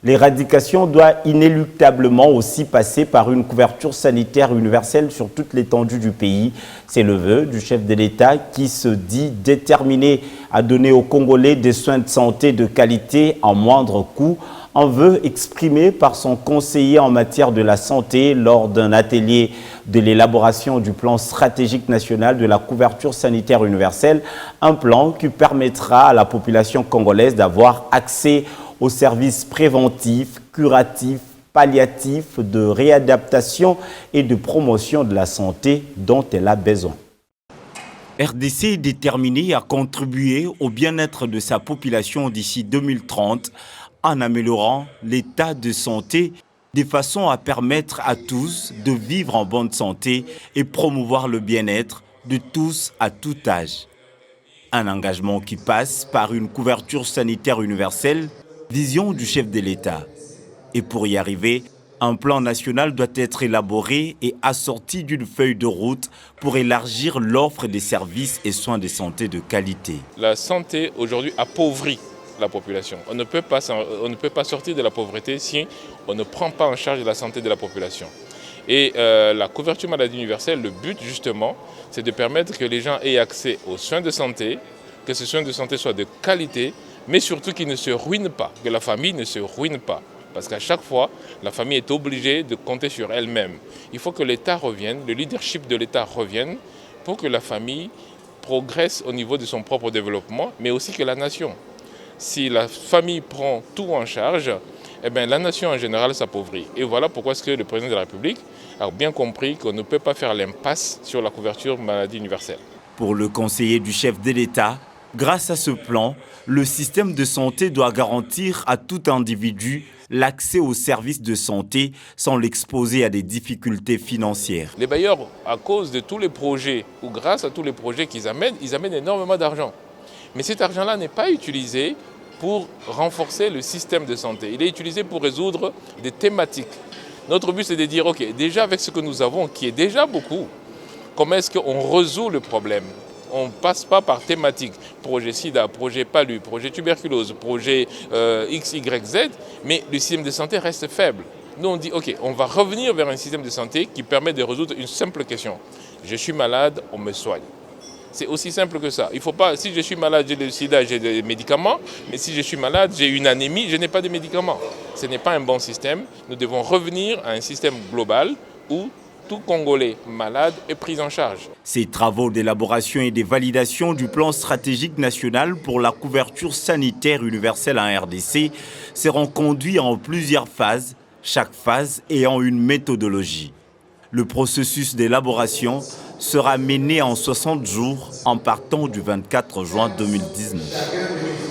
L'éradication doit inéluctablement aussi passer par une couverture sanitaire universelle sur toute l'étendue du pays. C'est le vœu du chef de l'État qui se dit déterminé à donner aux Congolais des soins de santé de qualité en moindre coût. Un vœu exprimé par son conseiller en matière de la santé lors d'un atelier de l'élaboration du plan stratégique national de la couverture sanitaire universelle, un plan qui permettra à la population congolaise d'avoir accès aux services préventifs, curatifs, palliatifs, de réadaptation et de promotion de la santé dont elle a besoin. RDC est déterminé à contribuer au bien-être de sa population d'ici 2030 en améliorant l'état de santé de façon à permettre à tous de vivre en bonne santé et promouvoir le bien-être de tous à tout âge. Un engagement qui passe par une couverture sanitaire universelle, vision du chef de l'État. Et pour y arriver, un plan national doit être élaboré et assorti d'une feuille de route pour élargir l'offre des services et soins de santé de qualité. La santé aujourd'hui appauvrit la population. On ne peut pas sortir de la pauvreté si on ne prend pas en charge la santé de la population. Et la couverture maladie universelle, le but justement, c'est de permettre que les gens aient accès aux soins de santé, que ces soins de santé soient de qualité, mais surtout qu'ils ne se ruinent pas, que la famille ne se ruine pas. Parce qu'à chaque fois, la famille est obligée de compter sur elle-même. Il faut que l'État revienne, le leadership de l'État revienne pour que la famille progresse au niveau de son propre développement, mais aussi que la nation. Si la famille prend tout en charge, eh bien, la nation en général s'appauvrit. Et voilà pourquoi est-ce que le président de la République a bien compris qu'on ne peut pas faire l'impasse sur la couverture maladie universelle. Pour le conseiller du chef de l'État, grâce à ce plan, le système de santé doit garantir à tout individu l'accès aux services de santé sans l'exposer à des difficultés financières. Les bailleurs, à cause de tous les projets, ou grâce à tous les projets qu'ils amènent, ils amènent énormément d'argent. Mais cet argent-là n'est pas utilisé pour renforcer le système de santé. Il est utilisé pour résoudre des thématiques. Notre but, c'est de dire, ok, déjà avec ce que nous avons, qui est déjà beaucoup, comment est-ce qu'on résout le problème? On ne passe pas par thématique, projet sida, projet palu, projet tuberculose, projet X, Y, Z, mais le système de santé reste faible. Nous, on dit, ok, on va revenir vers un système de santé qui permet de résoudre une simple question. Je suis malade, on me soigne. C'est aussi simple que ça. Il faut pas, si je suis malade, j'ai le sida, j'ai des médicaments, mais si je suis malade, j'ai une anémie, je n'ai pas de médicaments. Ce n'est pas un bon système. Nous devons revenir à un système global où tout Congolais malade est pris en charge. Ces travaux d'élaboration et de validation du plan stratégique national pour la couverture sanitaire universelle en RDC seront conduits en plusieurs phases, chaque phase ayant une méthodologie. Le processus d'élaboration sera mené en 60 jours en partant du 24 juin 2019.